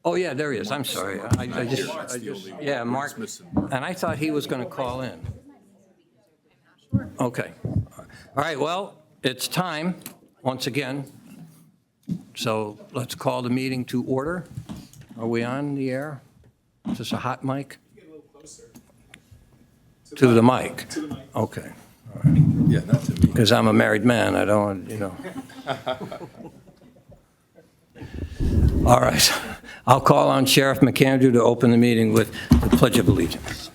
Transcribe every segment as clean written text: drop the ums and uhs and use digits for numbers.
Oh, yeah, there he is. I'm sorry. I just, yeah, Mark, and I thought he was going to call in. Okay. All right, well, it's time, once again. So let's call the meeting to order. Are we on the air? Is this a hot mic? Get a little closer. To the mic. To the mic. Okay. Yeah, not to me. Because I'm a married man, I don't, All right. I'll call on Sheriff McAndrew to open the meeting with the Pledge of Allegiance.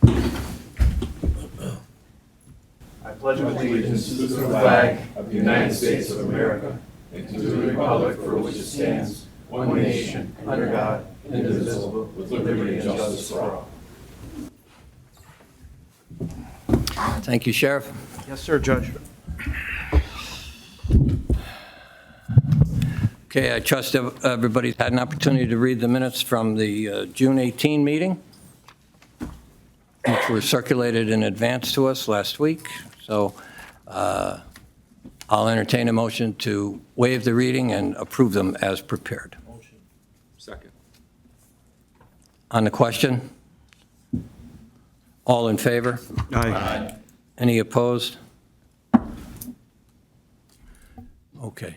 I pledge allegiance to the flag of the United States of America and to the republic for which it stands, one nation, under God, indivisible, with liberty and justice for all. Thank you, Sheriff. Yes, sir, Judge. Okay, I trust everybody's had an opportunity to read the minutes from the June 18 meeting, which were circulated in advance to us last week. So I'll entertain a motion to waive the reading and approve them as prepared. Motion. Second. On the question? All in favor? Aye. Any opposed? Okay.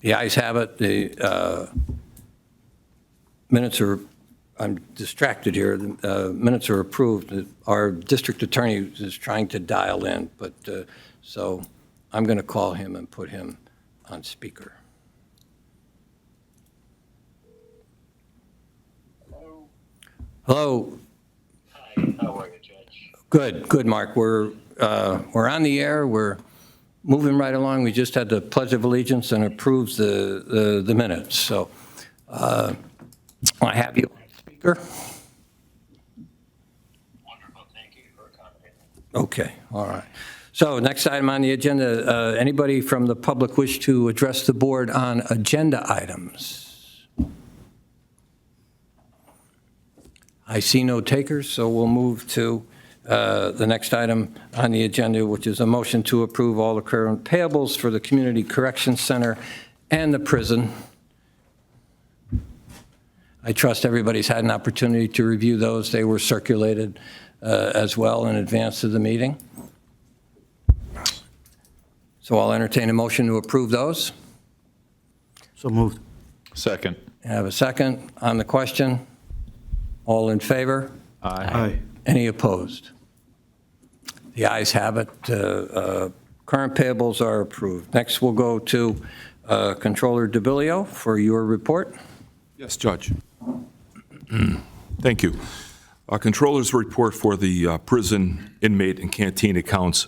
The ayes have it. The minutes are, I'm distracted here, the minutes are approved. Our district attorney is trying to dial in, but so I'm going to call him and put him on speaker. Hello. Hello. Hi, how are you, Judge? Good, Mark. We're on the air. We're moving right along. We just had the Pledge of Allegiance and approves the minutes. So I have you on speaker. Wonderful, thank you for accommodating. Okay, all right. So next item on the agenda, anybody from the public wish to address the board on agenda items? I see no takers, so we'll move to the next item on the agenda, which is a motion to approve all the current payables for the Community Corrections Center and the prison. I trust everybody's had an opportunity to review those. They were circulated as well in advance of the meeting. So I'll entertain a motion to approve those. So moved. Second. I have a second on the question. All in favor? Aye. Any opposed? The ayes have it. Current payables are approved. Next, we'll go to Controller DiBileo for your report. Yes, Judge. Thank you. Controller's report for the prison, inmate, and canteen accounts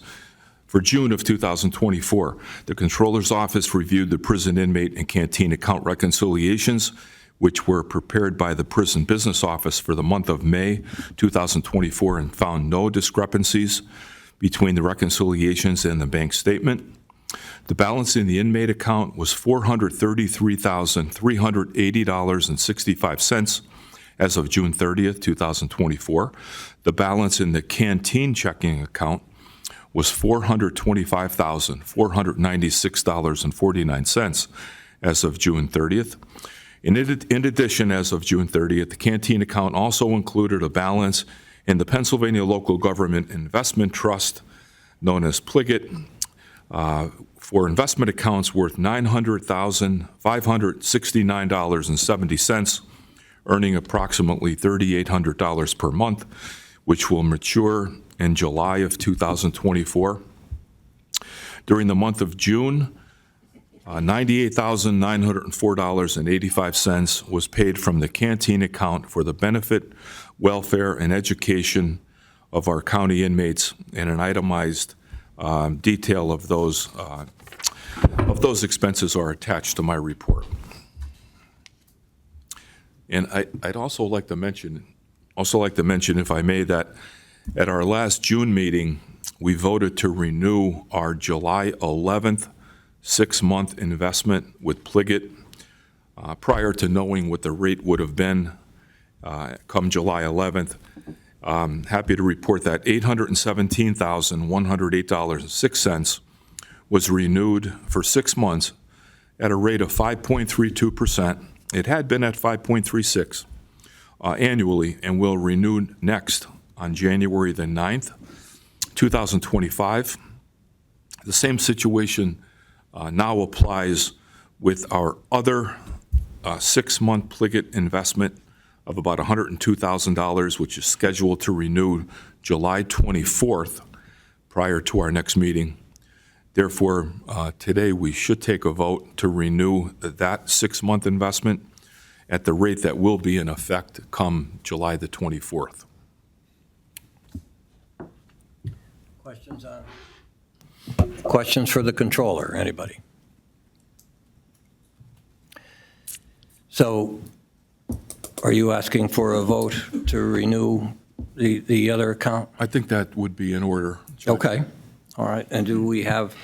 for June of 2024. The Controller's Office reviewed the prison, inmate, and canteen account reconciliations, which were prepared by the Prison Business Office for the month of May 2024 and found no discrepancies between the reconciliations and the bank statement. The balance in the inmate account was $433,380.65 as of June 30th, 2024. The balance in the canteen checking account was $425,496.49 as of June 30th. In addition, as of June 30th, the canteen account also included a balance in the Pennsylvania Local Government Investment Trust, known as Pliget, for investment accounts worth $900,569.70, earning approximately $3,800 per month, which will mature in July of 2024. During the month of June, $98,904.85 was paid from the canteen account for the benefit, welfare, and education of our county inmates, and an itemized detail of those expenses are attached to my report. And I'd also like to mention, if I may, that at our last June meeting, we voted to renew our July 11th 6-month investment with Pliget prior to knowing what the rate would have been come July 11th. Happy to report that $817,108.06 was renewed for 6 months at a rate of 5.32%. It had been at 5.36. annually and will renew next on January the 9th, 2025. The same situation now applies with our other 6-month Pliget investment of about $102,000, which is scheduled to renew July 24th prior to our next meeting. Therefore, today we should take a vote to renew that 6-month investment at the rate that will be in effect come July the 24th. Questions for the controller, anybody? So are you asking for a vote to renew the other account? I think that would be in order, Judge. Okay, all right. And do we have,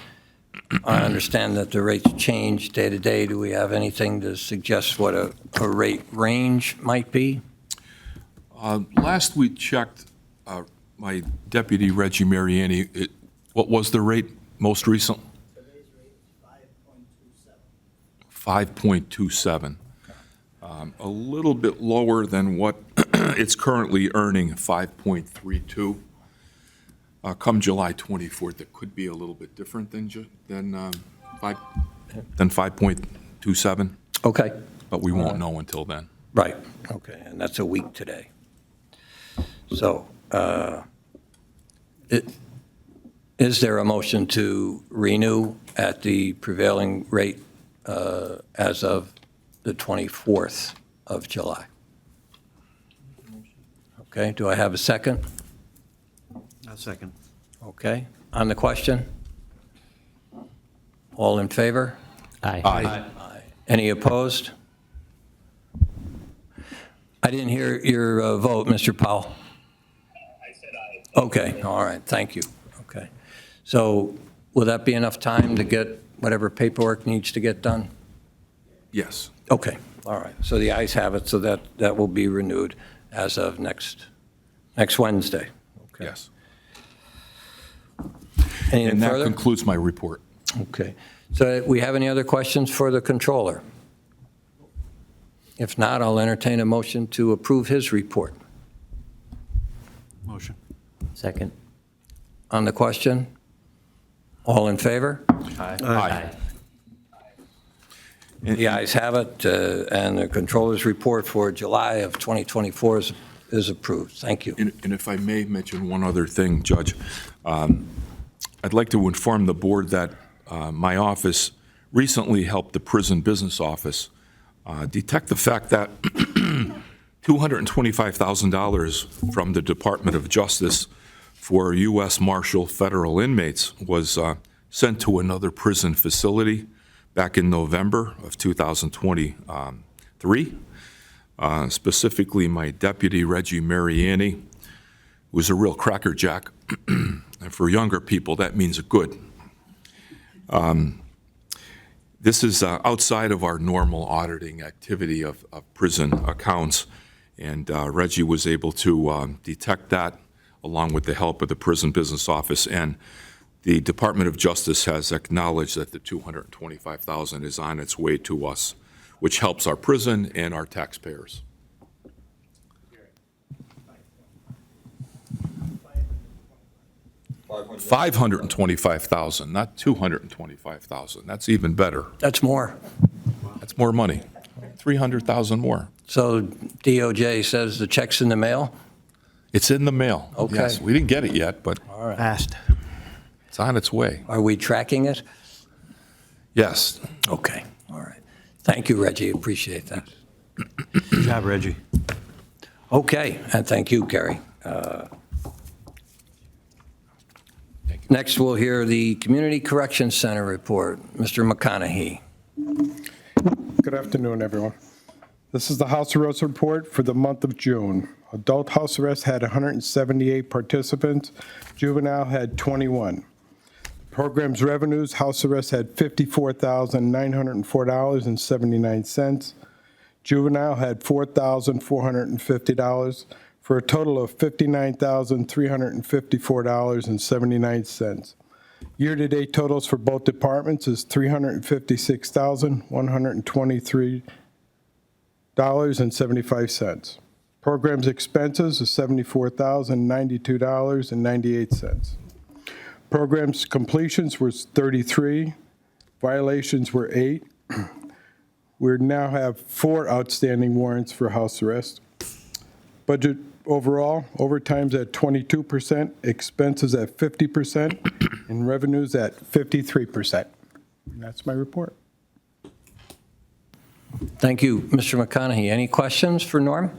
I understand that the rates change day to day. Do we have anything to suggest what a rate range might be? Last we checked, my deputy, Reggie Mariani, what was the rate most recent? Today's rate is 5.27. 5.27. A little bit lower than what it's currently earning, 5.32. Come July 24th, it could be a little bit different than 5.27, Okay, but we won't know until then. right, okay, and that's a week today. So is there a motion to renew at the prevailing rate as of the 24th of July? Okay, do I have a second? A second. Okay, on the question? All in favor? Aye. Any opposed? I didn't hear your vote, Mr. Powell. I said aye. Okay, all right, thank you. Okay. So will that be enough time to get whatever paperwork needs to get done? Yes. Okay, all right. So the ayes have it, so that will be renewed as of next Wednesday. Okay. Yes. Anything And that further? concludes my report. Okay. So we have any other questions for the controller? If not, I'll entertain a motion to approve his report. Motion. Second. On the question? All in favor? Aye. The ayes have it, and the controller's report for July of 2024 is approved. Thank you. And if I may mention one other thing, Judge, I'd like to inform the board that my office recently helped the prison business office detect the fact that $225,000 from the Department of Justice for U.S. Marshal federal inmates was sent to another prison facility back in November of 2023. Specifically, my deputy, Reggie Mariani, was a real crackerjack. And for younger people, that means good. This is outside of our normal auditing activity of prison accounts, and Reggie was able to detect that along with the help of the prison business office, and the Department of Justice has acknowledged that the $225,000 is on its way to us, which helps our prison and our taxpayers. $525,000, not $225,000. That's even better. That's more. That's more money. $300,000 more. So DOJ says the check's in the mail? It's in the mail. Okay. Yes, we didn't get it yet, but Fast. it's on its way. Are we tracking it? Yes. Okay, all right. Thank you, Reggie, appreciate that. Good job, Reggie. Okay, and thank you, Gary. Next, we'll hear the Community Corrections Center report. Mr. McConaughey. Good afternoon, everyone. This is the house arrest report for the month of June. Adult house arrest had 178 participants. Juvenile had 21. Program's revenues, house arrest had $54,904.79. Juvenile had $4,450 for a total of $59,354.79. Year-to-date totals for both departments is $356,123.75. Programs expenses is $74,092.98. Programs completions was 33, violations were 8. We now have 4 outstanding warrants for house arrest. Budget overall, overtime's at 22%, expenses at 50%, and revenues at 53%. And that's my report. Thank you, Mr. McConaughey. Any questions for Norm?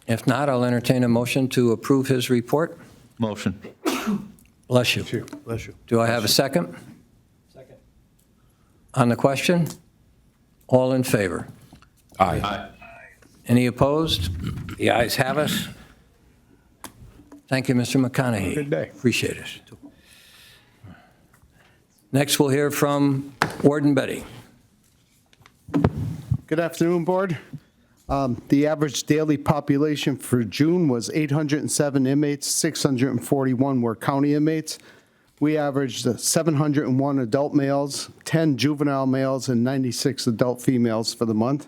If not, I'll entertain a motion to approve his report. Motion. Bless you. Bless you. Do I have a second? Second. On the question? All in favor? Aye. Any opposed? The ayes have it. Thank you, Mr. McConaughey. Good day. Appreciate it. Next, we'll hear from Warden Betti. Good afternoon, Board. The average daily population for June was 807 inmates, 641 were county inmates. We averaged 701 adult males, 10 juvenile males, and 96 adult females for the month.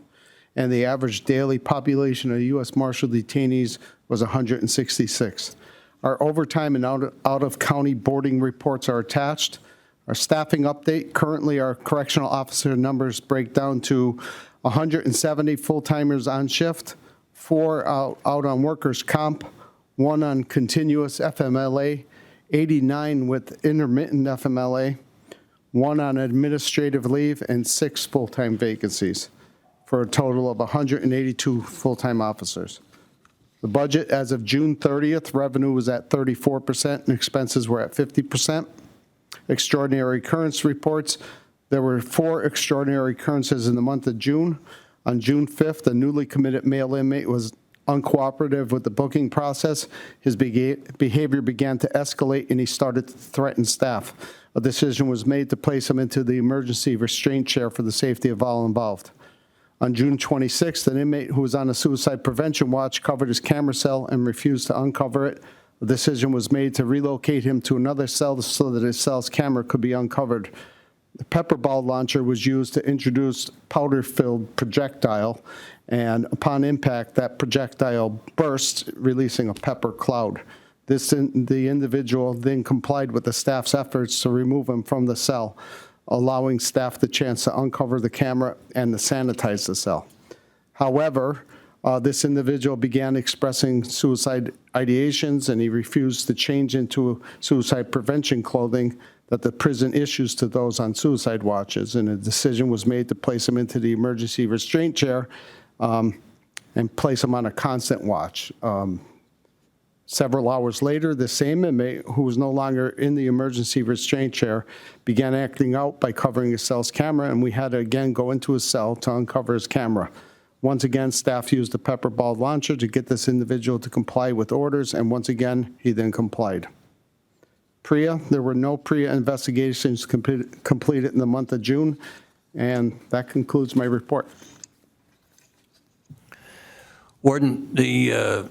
And the average daily population of U.S. Marshal detainees was 166. Our overtime and out-of-county boarding reports are attached. Our staffing update, currently our correctional officer numbers break down to 170 full-timers on shift, 4 out on workers' comp, 1 on continuous FMLA, 89 with intermittent FMLA, 1 on administrative leave, and 6 full-time vacancies, for a total of 182 full-time officers. The budget as of June 30th, revenue was at 34% and expenses were at 50%. Extraordinary occurrence reports. There were 4 extraordinary occurrences in the month of June. On June 5th, a newly committed male inmate was uncooperative with the booking process. His behavior began to escalate and he started to threaten staff. A decision was made to place him into the emergency restraint chair for the safety of all involved. On June 26th, an inmate who was on a suicide prevention watch covered his camera cell and refused to uncover it. A decision was made to relocate him to another cell so that his cell's camera could be uncovered. The pepper ball launcher was used to introduce powder-filled projectile, and upon impact, that projectile burst, releasing a pepper cloud. The individual then complied with the staff's efforts to remove him from the cell, allowing staff the chance to uncover the camera and to sanitize the cell. However, this individual began expressing suicide ideations, and he refused to change into suicide prevention clothing that the prison issues to those on suicide watches, and a decision was made to place him into the emergency restraint chair and place him on a constant watch. Several hours later, the same inmate, who was no longer in the emergency restraint chair, began acting out by covering his cell's camera, and we had to again go into his cell to uncover his camera. Once again, staff used the pepper ball launcher to get this individual to comply with orders, and once again, he then complied. PREA, there were no PREA investigations completed in the month of June, and that concludes my report. Warden, the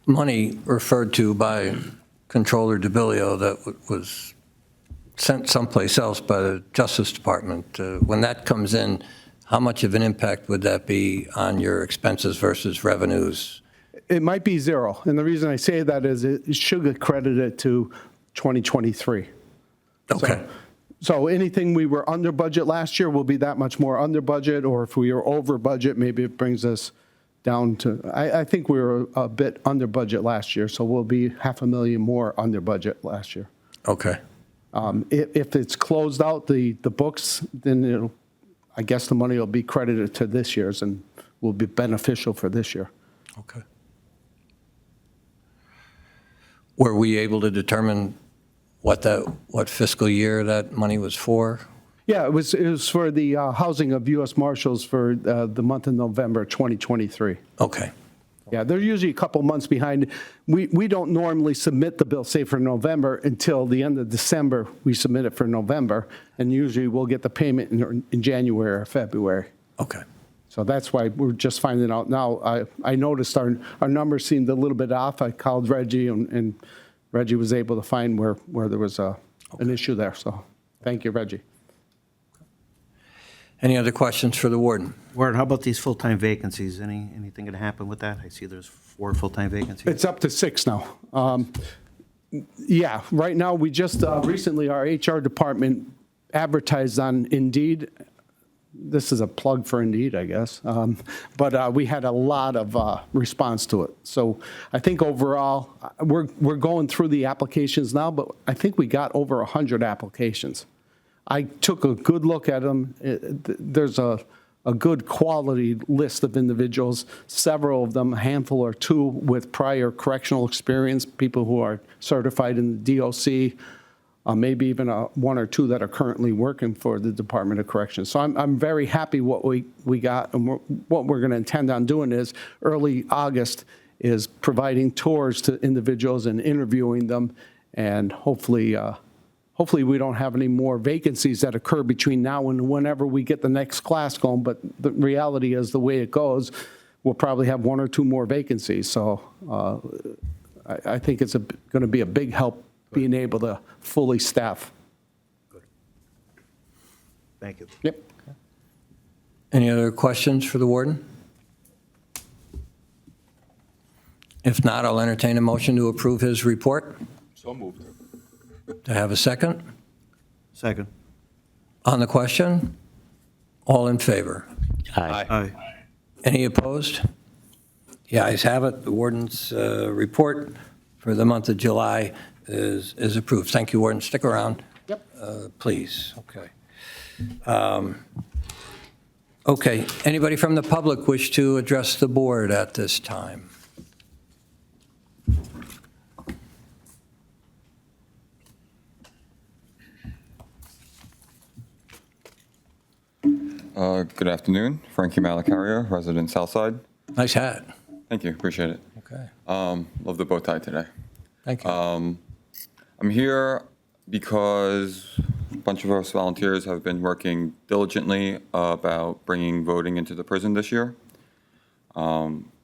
money referred to by Controller DiBileo that was sent someplace else by the Justice Department, when that comes in, how much of an impact would that be on your expenses versus revenues? It might be 0, and the reason I say that is it should get credited to 2023. Okay. So anything we were under budget last year will be that much more under budget, or if we are over budget, maybe it brings us down to, I think we were a bit under budget last year, so we'll be $500,000 more under budget last year. Okay. If it's closed out, the books, then I guess the money will be credited to this year's and will be beneficial for this year. Okay. Were we able to determine what fiscal year that money was for? Yeah, it was for the housing of U.S. Marshals for the month of November 2023. Okay. Yeah, they're usually a couple months behind. We don't normally submit the bill, say, for November until the end of December. We submit it for November, and usually we'll get the payment in January or February. Okay. So that's why we're just finding out now. I noticed our numbers seemed a little bit off. I called Reggie, and Reggie was able to find where there was an issue there. So thank you, Reggie. Any other questions for the warden? Warden, how about these full-time vacancies? Anything going to happen with that? I see there's 4 full-time vacancies. It's up to 6 now. Yeah, right now, we just recently, our HR department advertised on Indeed. This is a plug for Indeed, I guess. But we had a lot of response to it. So I think overall, we're going through the applications now, but I think we got over 100 applications. I took a good look at them. There's a good quality list of individuals, several of them, a handful or 2 with prior correctional experience, people who are certified in the DOC, maybe even 1 or 2 that are currently working for the Department of Corrections. So I'm very happy what we got, and what we're going to intend on doing is early August is providing tours to individuals and interviewing them, and hopefully we don't have any more vacancies that occur between now and whenever we get the next class going, but the reality is the way it goes, we'll probably have 1 or 2 more vacancies. So I think it's going to be a big help being able to fully staff. Thank you. Yep. Any other questions for the warden? If not, I'll entertain a motion to approve his report. So moved. To have a second? Second. On the question? All in favor? Aye. Any opposed? The ayes have it. The warden's report for the month of July is approved. Thank you, Warden. Stick around. Yep. Please. Okay. Okay. Anybody from the public wish to address the board at this time? Good afternoon. Frankie Malario, resident Southside. Nice hat. Thank you. Appreciate it. Okay. Love the bow tie today. Thank you. I'm here because a bunch of us volunteers have been working diligently about bringing voting into the prison this year.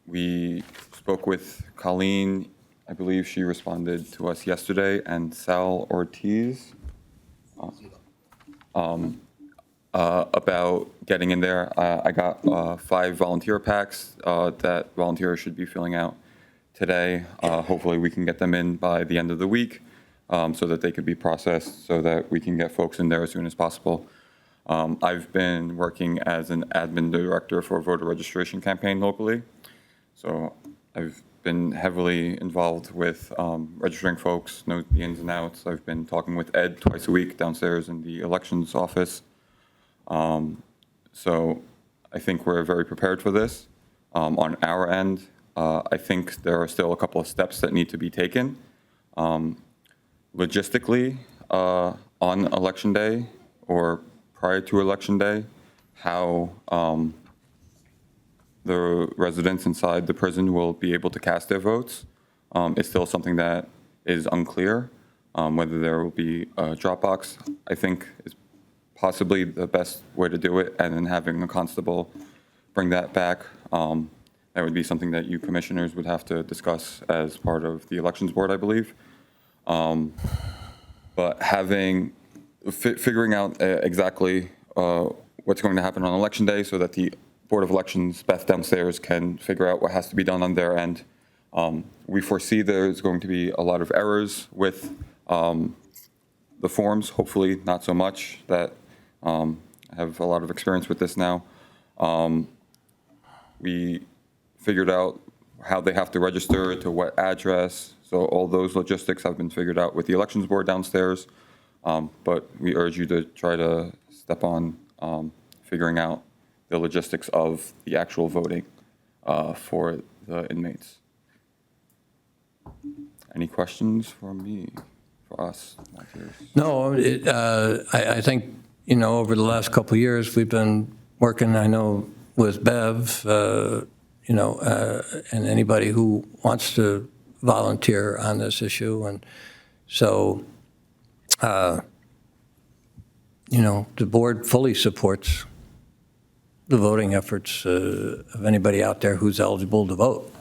We spoke with Colleen. I believe she responded to us yesterday, and Sal Ortiz about getting in there. I got 5 volunteer packs that volunteers should be filling out today. Hopefully we can get them in by the end of the week so that they could be processed so that we can get folks in there as soon as possible. I've been working as an admin director for a voter registration campaign locally. So I've been heavily involved with registering folks, know the ins and outs. I've been talking with Ed twice a week downstairs in the elections office. So I think we're very prepared for this. On our end, I think there are still a couple of steps that need to be taken. Logistically, on election day or prior to election day, how the residents inside the prison will be able to cast their votes is still something that is unclear. Whether there will be a drop box, I think is possibly the best way to do it, and then having a constable bring that back. That would be something that you commissioners would have to discuss as part of the elections board, I believe. But figuring out exactly what's going to happen on election day so that the Board of Elections, Beth downstairs, can figure out what has to be done on their end. We foresee there's going to be a lot of errors with the forms, hopefully not so much. That I have a lot of experience with this now. We figured out how they have to register, to what address. So all those logistics have been figured out with the elections board downstairs. But we urge you to try to step on figuring out the logistics of the actual voting for the inmates. Any questions from me, for us? No, I think, over the last couple of years, we've been working, I know, with Bev, and anybody who wants to volunteer on this issue. And so, the board fully supports the voting efforts of anybody out there who's eligible to vote,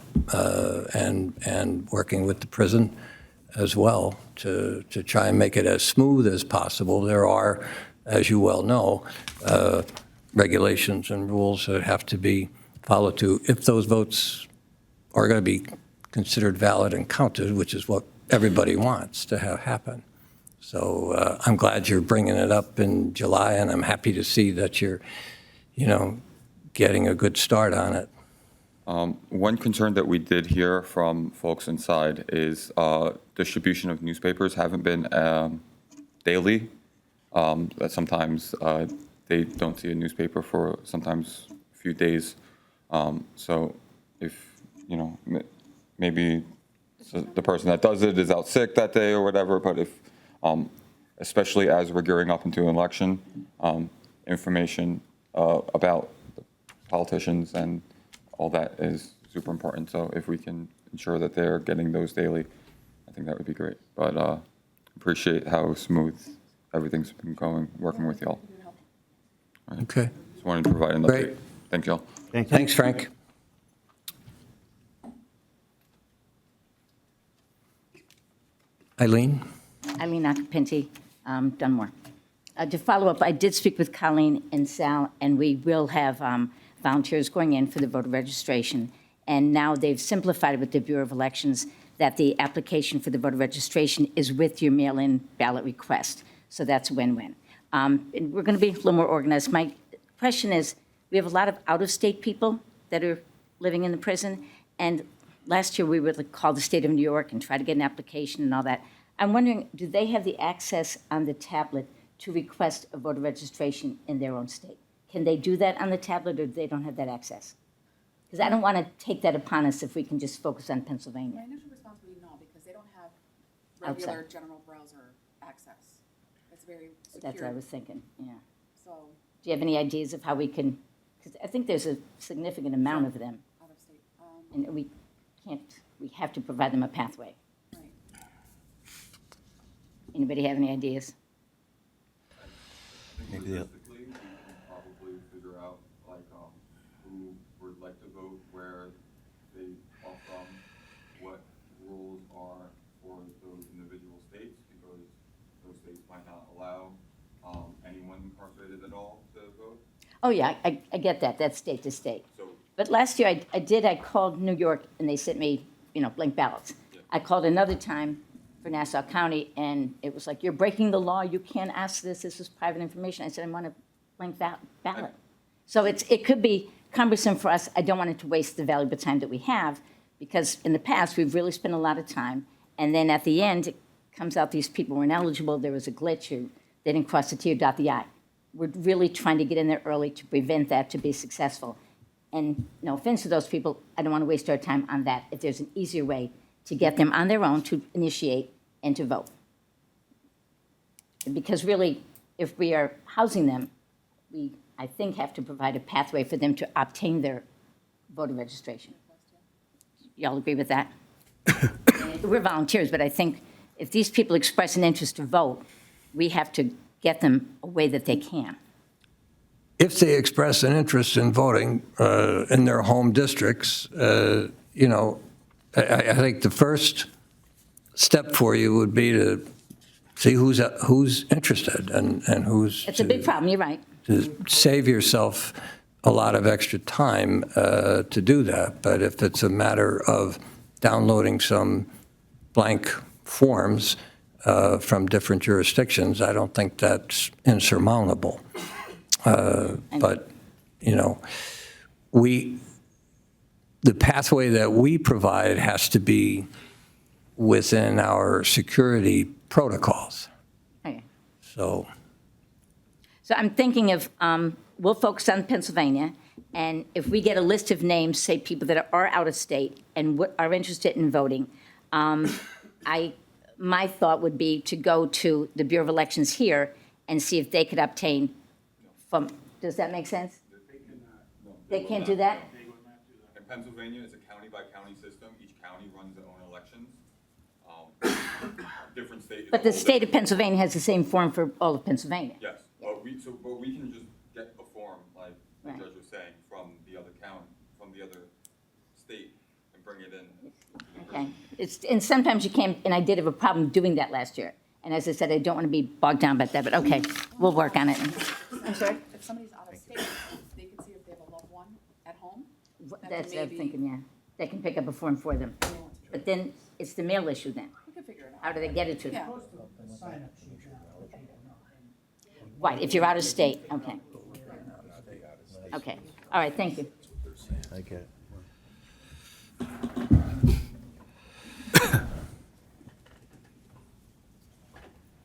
and working with the prison as well to try and make it as smooth as possible. There are, as you well know, regulations and rules that have to be followed to, if those votes are going to be considered valid and counted, which is what everybody wants to have happen. So I'm glad you're bringing it up in July, and I'm happy to see that you're, getting a good start on it. One concern that we did hear from folks inside is distribution of newspapers haven't been daily. That sometimes they don't see a newspaper for sometimes a few days. So if, maybe the person that does it is out sick that day or whatever, but if, especially as we're gearing up into an election, information about politicians and all that is super important. So if we can ensure that they're getting those daily, I think that would be great. But appreciate how smooth everything's been going, working with y'all. All right. Okay. Just wanted to provide an update. Great. Thank y'all. Thanks, Frank. Eileen? Eileen Aeny, Dunmore. To follow up, I did speak with Colleen and Sal, and we will have volunteers going in for the voter registration. And now they've simplified it with the Bureau of Elections that the application for the voter registration is with your mail-in ballot request. So that's a win-win. And we're going to be a little more organized. My question is, we have a lot of out-of-state people that are living in the prison, and last year we would call the state of New York and try to get an application and all that. I'm wondering, do they have the access on the tablet to request a voter registration in their own state? Can they do that on the tablet, or they don't have that access? Because I don't want to take that upon us if we can just focus on Pennsylvania. My initial response would be no, because they don't have regular Outside. general browser access. It's very secure. That's what I was thinking, yeah. So, Do you have any ideas of how we can, because I think there's a significant amount of them, out of state. and we have to provide them a pathway. Right. Anybody have any ideas? Maybe logistically, we can probably figure out who would like to vote, where they are from, what rules are for those individual states, because those states might not allow anyone incarcerated at all to vote. Oh, yeah, I get that. That's state to state. So, But last year, I called New York, and they sent me, blank ballots. Yeah. I called another time for Nassau County, and it was like, you're breaking the law, you can't ask this is private information. I said, I want a blank ballot. So it could be cumbersome for us. I don't want it to waste the valuable time that we have, because in the past, we've really spent a lot of time, and then at the end, it comes out these people weren't eligible, there was a glitch, or they didn't cross the T or dot the I. We're really trying to get in there early to prevent that, to be successful. And no offense to those people, I don't want to waste our time on that. If there's an easier way to get them on their own to initiate and to vote. Because really, if we are housing them, we, I think, have to provide a pathway for them to obtain their voter registration. Y'all agree with that? We're volunteers, but I think if these people express an interest to vote, we have to get them a way that they can. If they express an interest in voting in their home districts, I think the first step for you would be to see who's interested and who's. It's a big problem, you're right. To save yourself a lot of extra time to do that. But if it's a matter of downloading some blank forms from different jurisdictions, I don't think that's insurmountable. But, the pathway that we provide has to be within our security protocols. Okay. So So I'm thinking of, we'll focus on Pennsylvania, and if we get a list of names, say people that are out of state and are interested in voting, my thought would be to go to the Bureau of Elections here and see if they could obtain from, does that make sense? They can't do that? in Pennsylvania, it's a county-by-county system. Each county runs their own elections. Different state. But the state of Pennsylvania has the same form for all of Pennsylvania. Yes, but we can just get a form, like the Right. judge was saying, from the other county, from the other state, and bring it in. Okay. And sometimes you can't, and I did have a problem doing that last year. And as I said, I don't want to be bogged down by that, but okay, we'll work on it. I'm sorry? if somebody's out of state, That's what I'm maybe- thinking, yeah. They can pick up a form for them. But then it's the mail issue then. We can figure it out. How do they get it to them? Yeah. Sign up sheet now. Right, if you're out of state, okay. Okay, all right, thank you. I get it.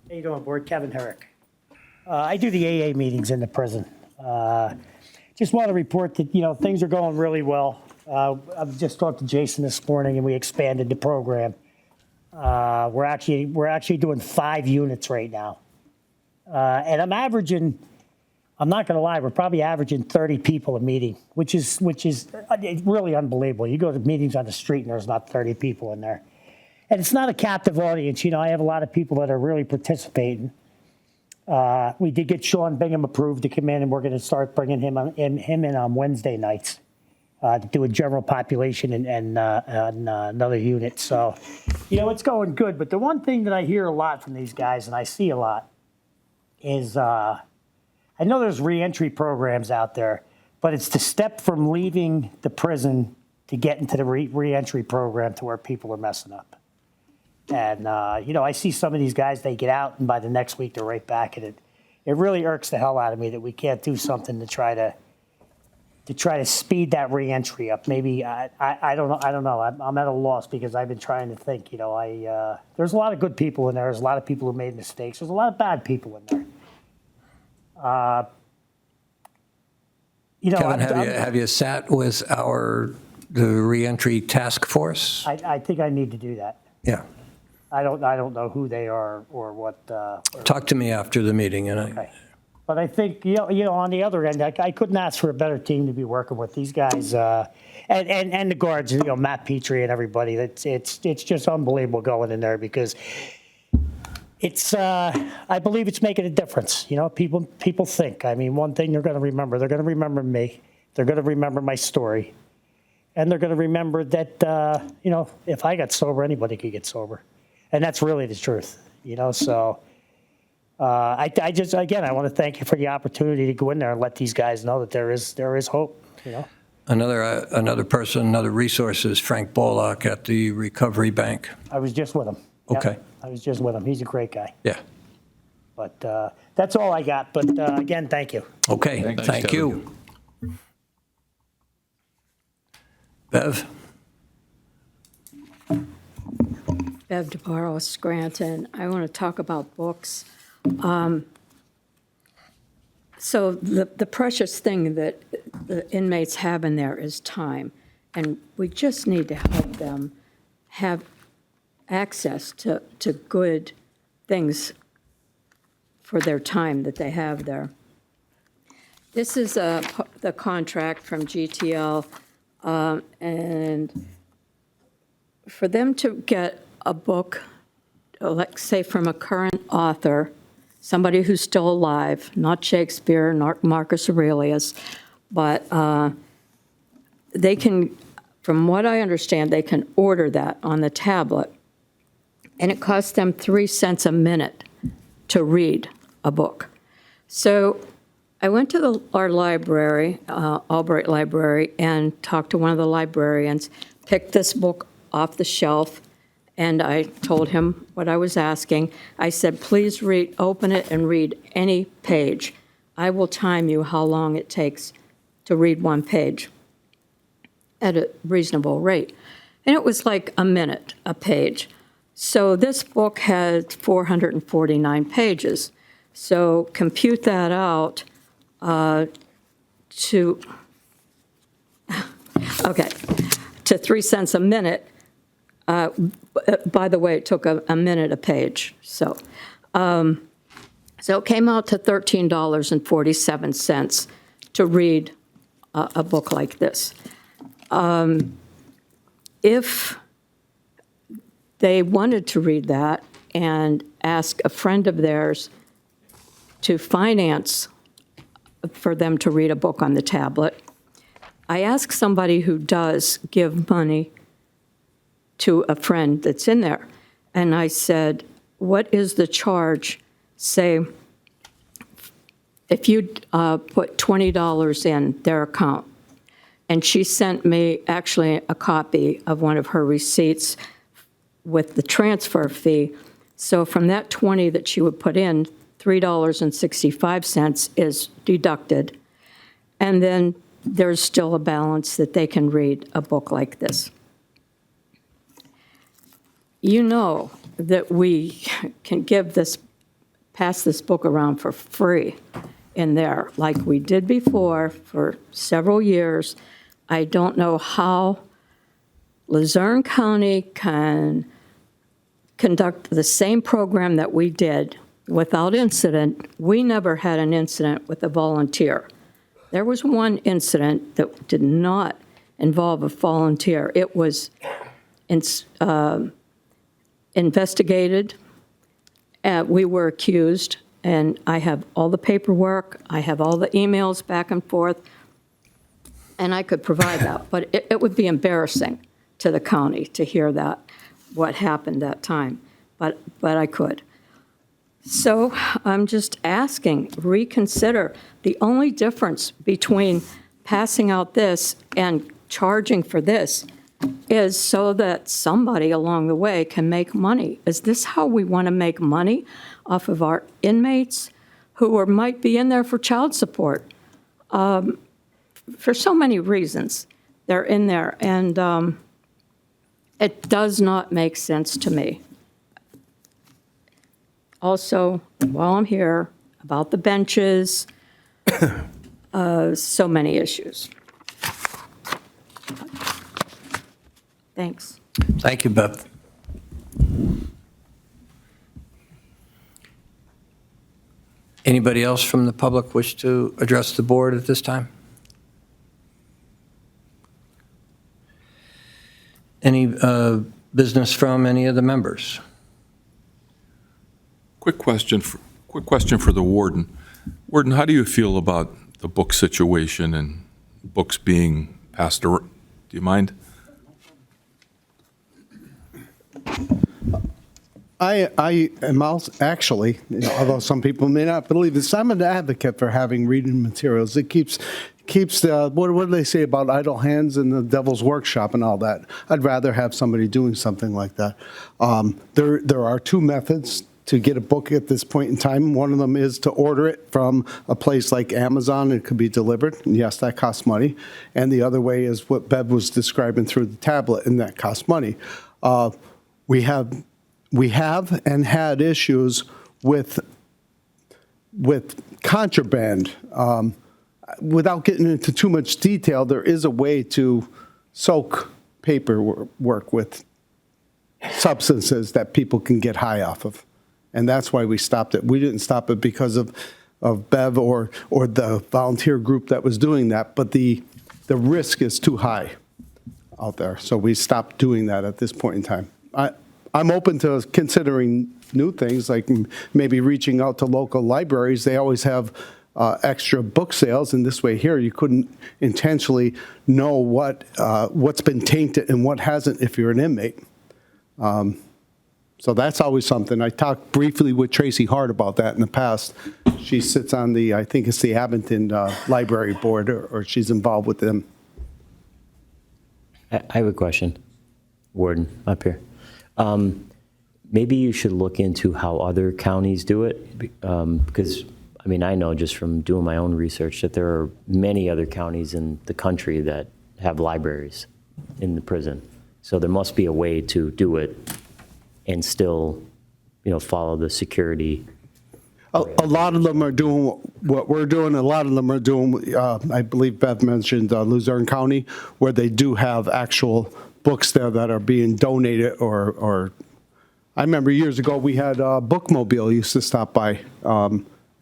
How you doing, Board? Kevin Herrick. I do the AA meetings in the prison. Just want to report that, things are going really well. I've just talked to Jason this morning, and we expanded the program. We're actually doing 5 units right now. And I'm not going to lie, we're probably averaging 30 people a meeting, which is really unbelievable. You go to meetings on the street, and there's not 30 people in there. And it's not a captive audience. I have a lot of people that are really participating. We did get Sean Bingham approved to come in, and we're going to start bringing him in on Wednesday nights to do a general population and another unit. So, it's going good. But the one thing that I hear a lot from these guys, and I see a lot, is I know there's reentry programs out there, but it's the step from leaving the prison to get into the reentry program to where people are messing up. And, I see some of these guys, they get out, and by the next week, they're right back at it. It really irks the hell out of me that we can't do something to try to speed that reentry up. Maybe, I don't know. I'm at a loss because I've been trying to think, there's a lot of good people in there. There's a lot of people who made mistakes. There's a lot of bad people in there. Kevin, have you sat with the reentry task force? I think I need to do that. Yeah. I don't know who they are or what. Talk to me after the meeting, and Okay. But I think, on the other end, I couldn't ask for a better team to be working with. These guys, and the guards, Matt Petrie and everybody. It's just unbelievable going in there because it's, I believe it's making a difference. People think. I mean, one thing they're going to remember me. They're going to remember my story. And they're going to remember that, if I got sober, anybody could get sober. And that's really the truth, so I want to thank you for the opportunity to go in there and let these guys know that there is hope, Another person, another resource is Frank Bollock at the Recovery Bank. I was just with him. Yep, Okay. I was just with him. He's a great guy. Yeah. But that's all I got. But again, thank you. Okay, Thanks, thank you. Bev? Bev DeBarros, Scranton. I want to talk about books. So the precious thing that the inmates have in there is time, and we just need to help them have access to good things for their time that they have there. This is the contract from GTL, and for them to get a book, like say from a current author, somebody who's still alive, not Shakespeare, not Marcus Aurelius, but they can, from what I understand, they can order that on the tablet, and it costs them 3 cents a minute to read a book. So I went to our library, Albright Library, and talked to one of the librarians, picked this book off the shelf, and I told him what I was asking. I said, please open it and read any page. I will time you how long it takes to read one page at a reasonable rate. And it was like a minute a page. So this book had 449 pages. So compute that out to 3 cents a minute. By the way, it took a minute a page. So it came out to $13.47 to read a book like this. If they wanted to read that and ask a friend of theirs to finance for them to read a book on the tablet, I asked somebody who does give money to a friend that's in there. And I said, what is the charge, say, if you put $20 in their account And she sent me actually a copy of one of her receipts with the transfer fee. So from that 20 that she would put in, $3.65 is deducted. And then there's still a balance that they can read a book like this. You know that we can pass this book around for free in there, like we did before for several years. I don't know how Luzerne County can conduct the same program that we did without incident. We never had an incident with a volunteer. There was one incident that did not involve a volunteer. It was investigated. We were accused, and I have all the paperwork. I have all the emails back and forth, and I could provide that. But it would be embarrassing to the county to hear that, what happened that time. But I could. So I'm just asking, reconsider. The only difference between passing out this and charging for this is so that somebody along the way can make money. Is this how we want to make money off of our inmates who might be in there for child support? For so many reasons, they're in there, and it does not make sense to me. Also, while I'm here, about the benches, so many issues. Thanks. Thank you, Bev. Anybody else from the public wish to address the board at this time? Any business from any of the members? Quick question for the warden. Warden, how do you feel about the book situation and books being passed around? Do you mind? I am also, actually, although some people may not believe this, I'm an advocate for having reading materials. It keeps the, what do they say about idle hands in the devil's workshop and all that? I'd rather have somebody doing something like that. There are two methods to get a book at this point in time. One of them is to order it from a place like Amazon. It could be delivered. And yes, that costs money. And the other way is what Bev was describing through the tablet, and that costs money. We have and had issues with contraband. Without getting into too much detail, there is a way to soak paperwork with substances that people can get high off of. And that's why we stopped it. We didn't stop it because of Bev or the volunteer group that was doing that, but the risk is too high out there. So we stopped doing that at this point in time. I'm open to considering new things, like maybe reaching out to local libraries. They always have extra book sales, and this way here you couldn't intentionally know what's been tainted and what hasn't if you're an inmate. So that's always something. I talked briefly with Tracy Hart about that in the past. She sits on the, I think it's the Abington Library Board, or she's involved with them. I have a question, Warden, up here. Maybe you should look into how other counties do it, because, I mean, I know just from doing my own research that there are many other counties in the country that have libraries in the prison. So there must be a way to do it and still, follow the security. A lot of them are doing what we're doing. A lot of them are doing, I believe Bev mentioned Luzerne County, where they do have actual books there that are being donated, or I remember years ago we had Bookmobile used to stop by,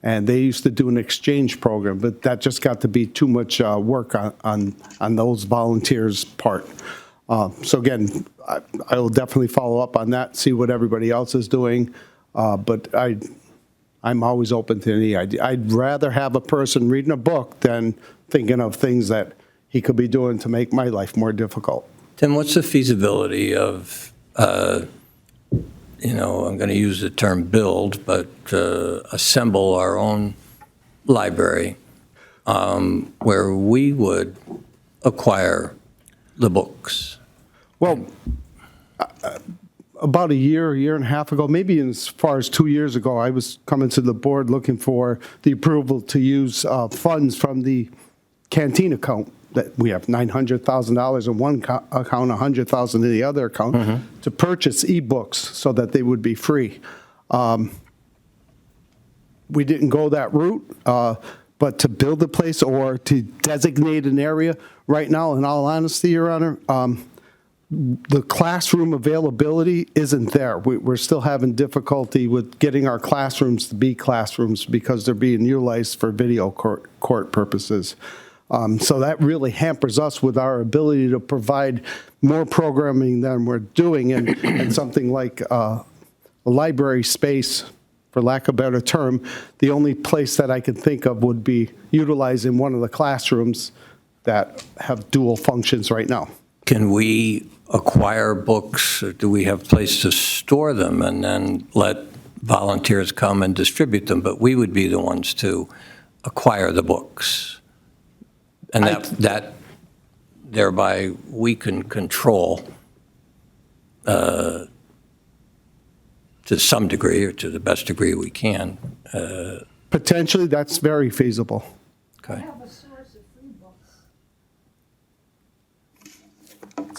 and they used to do an exchange program, but that just got to be too much work on those volunteers' part. So again, I will definitely follow up on that, see what everybody else is doing, but I'm always open to any idea. I'd rather have a person reading a book than thinking of things that he could be doing to make my life more difficult. Tim, what's the feasibility of, I'm going to use the term build, but assemble our own library where we would acquire the books? Well, about a year and a half ago, maybe as far as 2 years ago, I was coming to the board looking for the approval to use funds from the canteen account that we have $900,000 in one account, $100,000 in the other account, to purchase ebooks so that they would be free. We didn't go that route, but to build a place or to designate an area, right now, in all honesty, Your Honor, the classroom availability isn't there. We're still having difficulty with getting our classrooms to be classrooms because they're being utilized for video court purposes. So that really hampers us with our ability to provide more programming than we're doing, and something like a library space, for lack of a better term, the only place that I can think of would be utilizing one of the classrooms that have dual functions right now. Can we acquire books, or do we have a place to store them and then let volunteers come and distribute them? But we would be the ones to acquire the books. And that thereby we can control to some degree, or to the best degree we can. Potentially, that's very feasible. Okay.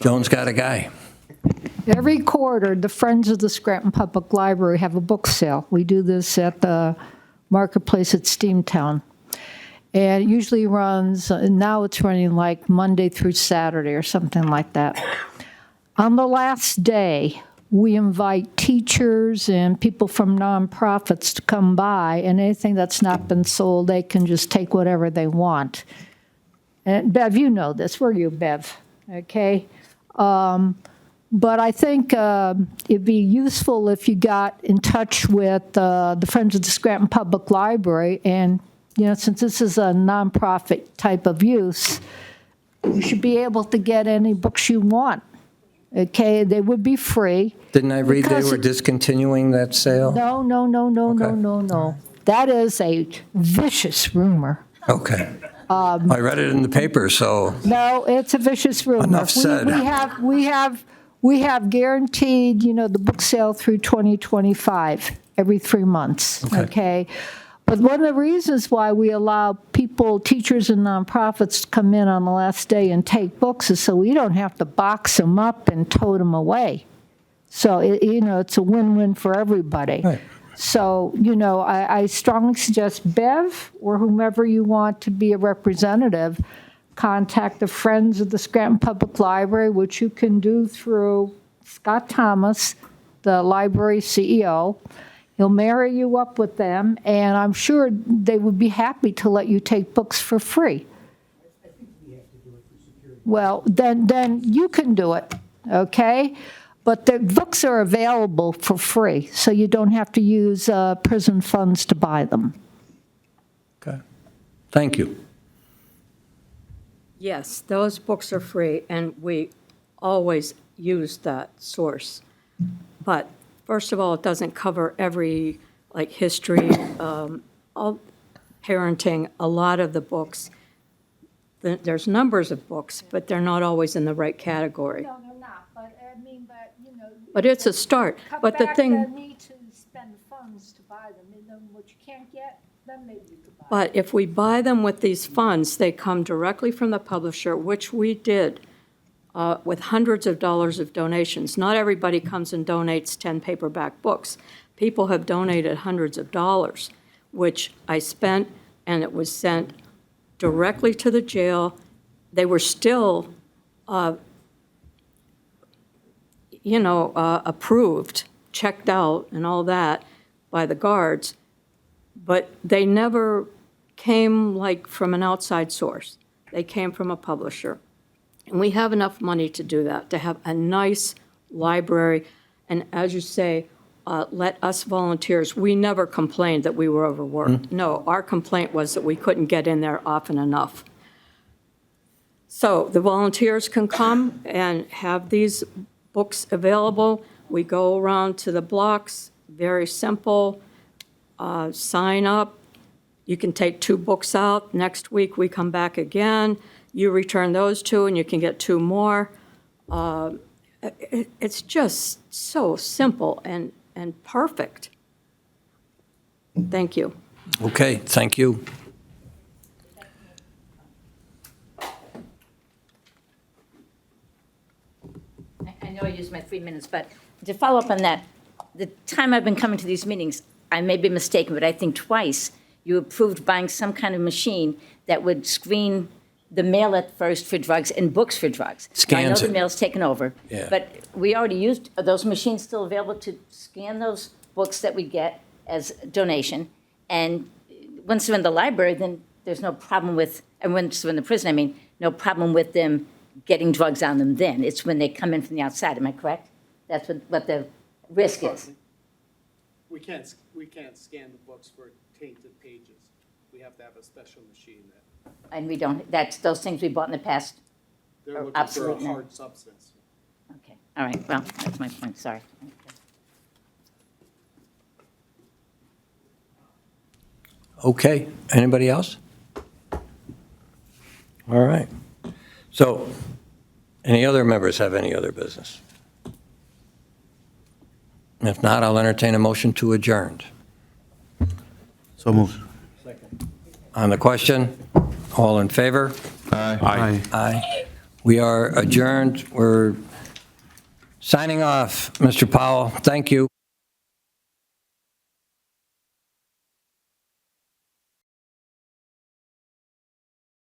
Joan's got a guy. Every quarter, the Friends of the Scranton Public Library have a book sale. We do this at the marketplace at Steamtown. And it usually runs, now it's running like Monday through Saturday or something like that. On the last day, we invite teachers and people from nonprofits to come by, and anything that's not been sold, they can just take whatever they want. And Bev, you know this. Where are you, Bev? Okay. But I think it'd be useful if you got in touch with the Friends of the Scranton Public Library, and since this is a nonprofit type of use, you should be able to get any books you want. Okay, they would be free. Didn't I read they were discontinuing that sale? No. That is a vicious rumor. Okay. I read it in the paper, so. No, it's a vicious rumor. Enough said. We have guaranteed, the book sale through 2025, every 3 months, okay? But one of the reasons why we allow people, teachers and nonprofits to come in on the last day and take books is so we don't have to box them up and tote them away. So, it's a win-win for everybody. Right. So, I strongly suggest Bev or whomever you want to be a representative, contact the Friends of the Scranton Public Library, which you can do through Scott Thomas, the library CEO. He'll marry you up with them, and I'm sure they would be happy to let you take books for free. I think we have to do it for security. Well, then you can do it, okay? But the books are available for free, so you don't have to use prison funds to buy them. Okay. Thank you. Yes, those books are free, and we always use that source. But first of all, it doesn't cover every, history, all parenting, a lot of the books. There's numbers of books, but they're not always in the right category. No, they're not, But it's a start. But the thing. The need to spend funds to buy them, and then what you can't get, then maybe you could buy. But if we buy them with these funds, they come directly from the publisher, which we did with hundreds of dollars of donations. Not everybody comes and donates 10 paperback books. People have donated hundreds of dollars, which I spent, and it was sent directly to the jail. They were still, approved, checked out, and all that by the guards, but they never came from an outside source. They came from a publisher. And we have enough money to do that, to have a nice library. And as you say, let us volunteers, we never complained that we were overworked. No, our complaint was that we couldn't get in there often enough. So the volunteers can come and have these books available. We go around to the blocks, very simple, sign up, You can take 2 books out. Next week, we come back again. You return those 2, and you can get 2 more. It's just so simple and perfect. Thank you. Okay, thank you. I know I used my 3 minutes, but to follow up on that, the time I've been coming to these meetings, I may be mistaken, but I think twice you approved buying some kind of machine that would screen the mail at first for drugs and books for drugs. Now, I know Scans the it. mail's taken over, Yeah. but we already used, are those machines still available to scan those books that we get as donation? And once they're in the library, then there's no problem with, and once they're in the prison, I mean, no problem with them getting drugs on them then. It's when they come in from the outside, am I correct? That's what the risk is. We can't scan the books for tainted pages. We have to have a special machine that, And we don't, that's, those things we bought in the past they're are looking for a obsolete now. hard substance. Okay, all right, well, that's my point, sorry. Okay, anybody else? All right. So, any other members have any other business? If not, I'll entertain a motion to adjourn. So moved. On the question, all in favor? Aye. Aye. We are adjourned. We're signing off, Mr. Powell. Thank you.